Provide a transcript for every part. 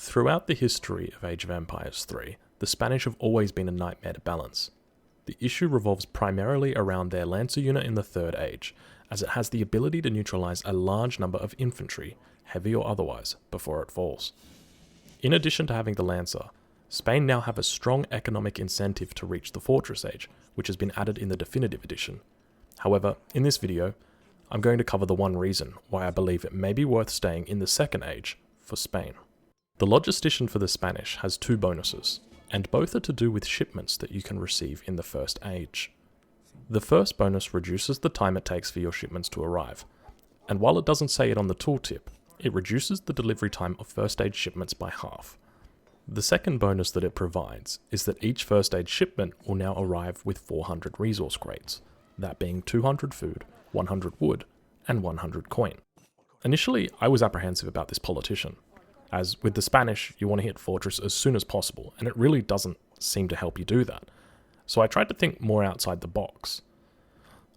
Throughout the history of Age of Empires 3, the Spanish have always been a nightmare to balance. The issue revolves primarily around their Lancer unit in the Third Age, as it has the ability to neutralize a large number of infantry, heavy or otherwise, before it falls. In addition to having the Lancer, Spain now have a strong economic incentive to reach the Fortress Age, which has been added in the Definitive Edition. However, in this video, I'm going to cover the one reason why I believe it may be worth staying in the Second Age for Spain. The Logistician for the Spanish has two bonuses, and both are to do with shipments that you can receive in the First Age. The first bonus reduces the time it takes for your shipments to arrive, and while it doesn't say it on the tooltip, it reduces the delivery time of First Age shipments by half. The second bonus that it provides is that each First Age shipment will now arrive with 400 resource crates, that being 200 food, 100 wood, and 100 coin. Initially, I was apprehensive about this politician, as with the Spanish, you want to hit Fortress as soon as possible, and it really doesn't seem to help you do that. So I tried to think more outside the box.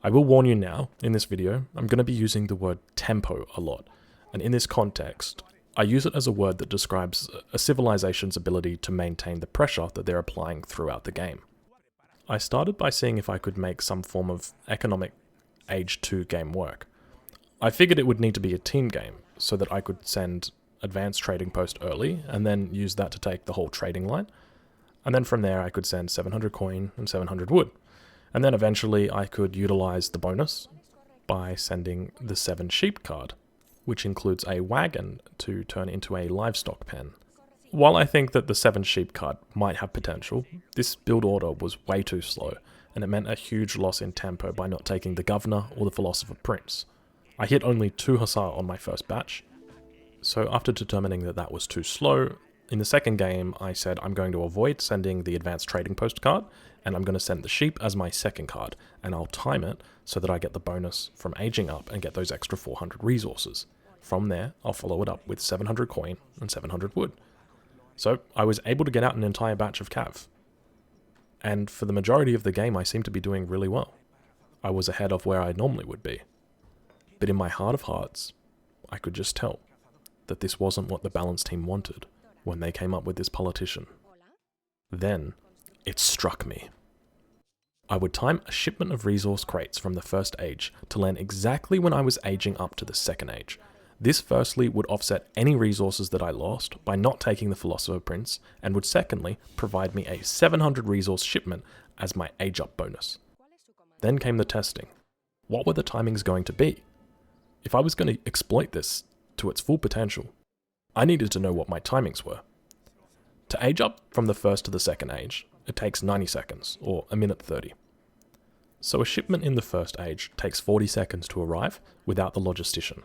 I will warn you now, in this video, I'm going to be using the word tempo a lot, and in this context, I use it as a word that describes a civilization's ability to maintain the pressure that they're applying throughout the game. I started by seeing if I could make some form of economic Age 2 game work. I figured it would need to be a team game, so that I could send advanced trading post early, and then use that to take the whole trading line. And then from there I could send 700 coin and 700 wood. And then eventually I could utilize the bonus by sending the 7 sheep card, which includes a wagon to turn into a livestock pen. While I think that the 7 sheep card might have potential, this build order was way too slow, and it meant a huge loss in tempo by not taking the governor or the philosopher prince. I hit only 2 hussar on my first batch, so after determining that that was too slow, in the second game I said I'm going to avoid sending the advanced trading post card, and I'm going to send the sheep as my second card, and I'll time it so that I get the bonus from aging up and get those extra 400 resources. From there, I'll follow it up with 700 coin and 700 wood. So I was able to get out an entire batch of cav. And for the majority of the game I seemed to be doing really well. I was ahead of where I normally would be. But in my heart of hearts, I could just tell that this wasn't what the balance team wanted when they came up with this politician. Then, it struck me. I would time a shipment of resource crates from the First Age to land exactly when I was aging up to the Second Age. This firstly would offset any resources that I lost by not taking the Philosopher Prince, and would secondly provide me a 700 resource shipment as my age up bonus. Then came the testing. What were the timings going to be? If I was going to exploit this to its full potential, I needed to know what my timings were. To age up from the First to the Second Age, it takes 90 seconds, or a minute 30. So a shipment in the First Age takes 40 seconds to arrive without the Logistician,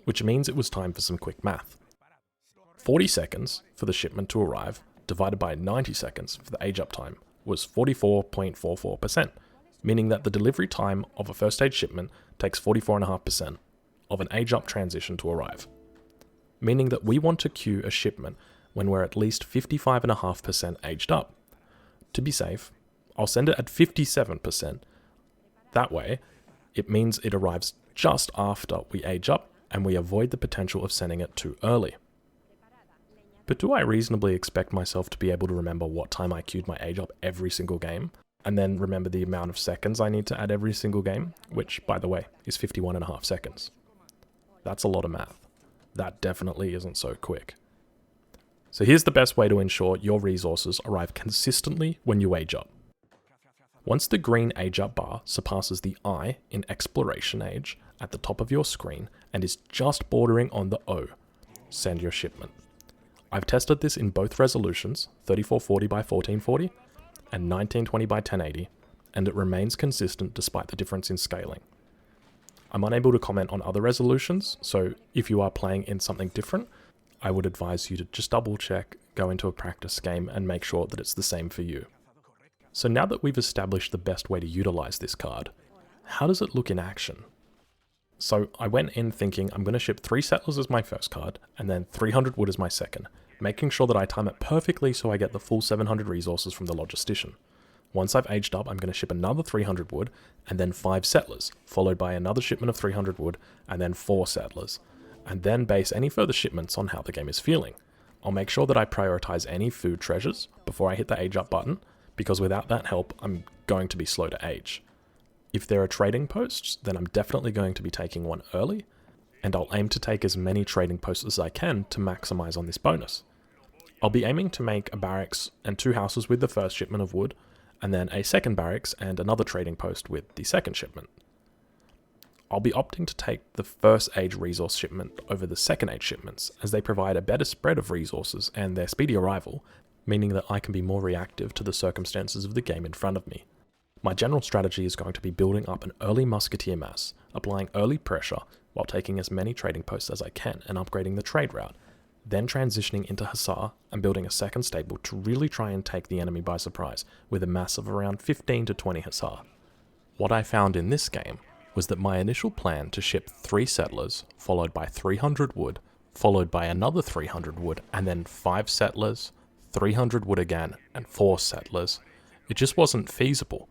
which means it was time for some quick math. 40 seconds for the shipment to arrive, divided by 90 seconds for the age up time, was 44.44%, meaning that the delivery time of a First Age shipment takes 44.5% of an age up transition to arrive. Meaning that we want to queue a shipment when we're at least 55.5% aged up. To be safe, I'll send it at 57%. That way, it means it arrives just after we age up, and we avoid the potential of sending it too early. But do I reasonably expect myself to be able to remember what time I queued my age up every single game, and then remember the amount of seconds I need to add every single game, which, by the way, is 51.5 seconds? That's a lot of math. That definitely isn't so quick. So here's the best way to ensure your resources arrive consistently when you age up. Once the green age up bar surpasses the I in Exploration Age at the top of your screen and is just bordering on the O, send your shipment. I've tested this in both resolutions, 3440 by 1440 and 1920 by 1080, and it remains consistent despite the difference in scaling. I'm unable to comment on other resolutions, so if you are playing in something different, I would advise you to just double check, go into a practice game, and make sure that it's the same for you. So now that we've established the best way to utilize this card, how does it look in action? So I went in thinking I'm going to ship 3 settlers as my first card, and then 300 wood as my second, making sure that I time it perfectly so I get the full 700 resources from the Logistician. Once I've aged up, I'm going to ship another 300 wood, and then 5 settlers, followed by another shipment of 300 wood, and then 4 settlers, and then base any further shipments on how the game is feeling. I'll make sure that I prioritize any food treasures before I hit the age up button, because without that help, I'm going to be slow to age. If there are trading posts, then I'm definitely going to be taking one early, and I'll aim to take as many trading posts as I can to maximize on this bonus. I'll be aiming to make a barracks and 2 houses with the first shipment of wood, and then a second barracks and another trading post with the second shipment. I'll be opting to take the first age resource shipment over the second age shipments, as they provide a better spread of resources and their speedy arrival, meaning that I can be more reactive to the circumstances of the game in front of me. My general strategy is going to be building up an early musketeer mass, applying early pressure while taking as many trading posts as I can and upgrading the trade route, then transitioning into Hussar and building a second stable to really try and take the enemy by surprise with a mass of around 15 to 20 Hussar. What I found in this game was that my initial plan to ship 3 settlers, followed by 300 wood, followed by another 300 wood, and then 5 settlers, 300 wood again, and 4 settlers, it just wasn't feasible,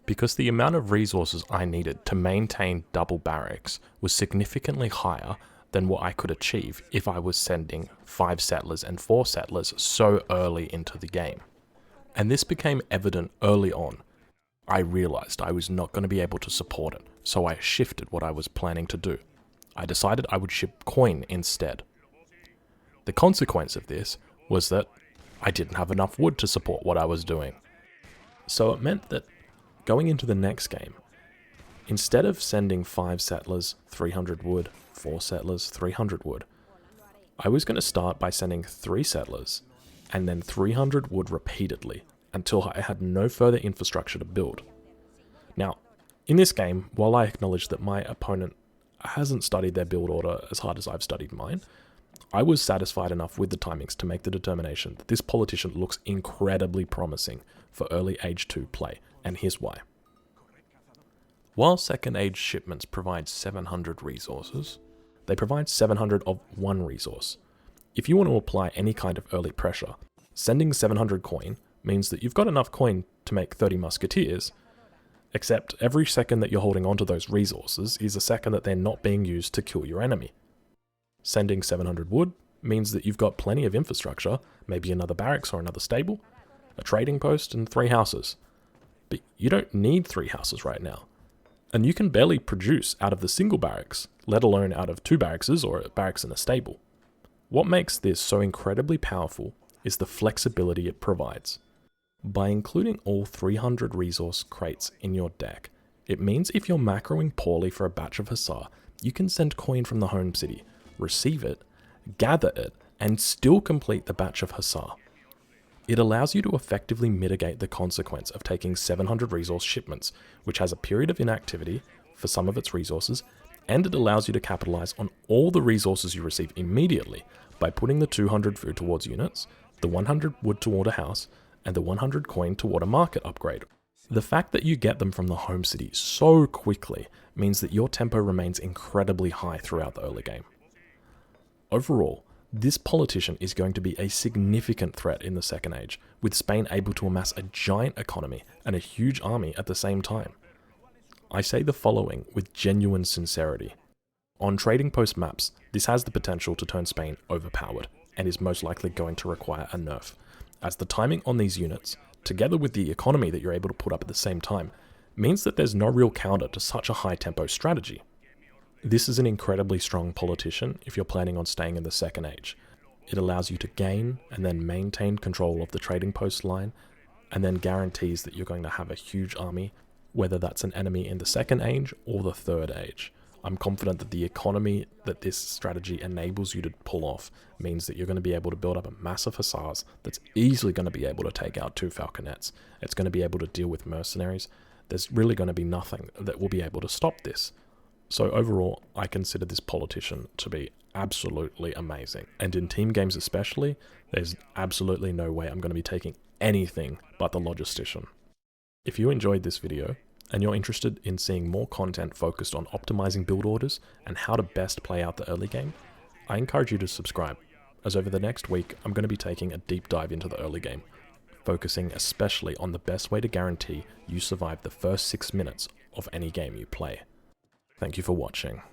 because the amount of resources I needed to maintain double barracks was significantly higher than what I could achieve if I was sending 5 settlers and 4 settlers so early into the game. And this became evident early on. I realized I was not going to be able to support it, so I shifted what I was planning to do. I decided I would ship coin instead. The consequence of this was that I didn't have enough wood to support what I was doing. So it meant that going into the next game, instead of sending 5 settlers, 300 wood, 4 settlers, 300 wood, I was going to start by sending 3 settlers and then 300 wood repeatedly until I had no further infrastructure to build. Now, in this game, while I acknowledge that my opponent hasn't studied their build order as hard as I've studied mine, I was satisfied enough with the timings to make the determination that this politician looks incredibly promising for early Age 2 play, and here's why. While second age shipments provide 700 resources, they provide 700 of one resource. If you want to apply any kind of early pressure, sending 700 coin means that you've got enough coin to make 30 musketeers, except every second that you're holding onto those resources is a second that they're not being used to kill your enemy. Sending 700 wood means that you've got plenty of infrastructure, maybe another barracks or another stable, a trading post and 3 houses. But you don't need 3 houses right now. And you can barely produce out of the single barracks, let alone out of 2 barracks or a barracks and a stable. What makes this so incredibly powerful is the flexibility it provides. By including all 300 resource crates in your deck, it means if you're macroing poorly for a batch of Hussar, you can send coin from the home city, receive it, gather it, and still complete the batch of Hussar. It allows you to effectively mitigate the consequence of taking 700 resource shipments, which has a period of inactivity for some of its resources, and it allows you to capitalize on all the resources you receive immediately by putting the 200 food towards units, the 100 wood toward a house, and the 100 coin toward a market upgrade. The fact that you get them from the home city so quickly means that your tempo remains incredibly high throughout the early game. Overall, this politician is going to be a significant threat in the second age, with Spain able to amass a giant economy and a huge army at the same time. I say the following with genuine sincerity. On trading post maps, this has the potential to turn Spain overpowered, and is most likely going to require a nerf, as the timing on these units, together with the economy that you're able to put up at the same time, means that there's no real counter to such a high tempo strategy. This is an incredibly strong politician if you're planning on staying in the second age. It allows you to gain and then maintain control of the trading post line, and then guarantees that you're going to have a huge army, whether that's an enemy in the second age or the third age. I'm confident that the economy that this strategy enables you to pull off means that you're going to be able to build up a massive Hussars that's easily going to be able to take out 2 Falconets. It's going to be able to deal with mercenaries. There's really going to be nothing that will be able to stop this. So overall, I consider this politician to be absolutely amazing. And in team games especially, there's absolutely no way I'm going to be taking anything but the Logistician. If you enjoyed this video, and you're interested in seeing more content focused on optimizing build orders and how to best play out the early game, I encourage you to subscribe, as over the next week I'm going to be taking a deep dive into the early game, focusing especially on the best way to guarantee you survive the first 6 minutes of any game you play. Thank you for watching.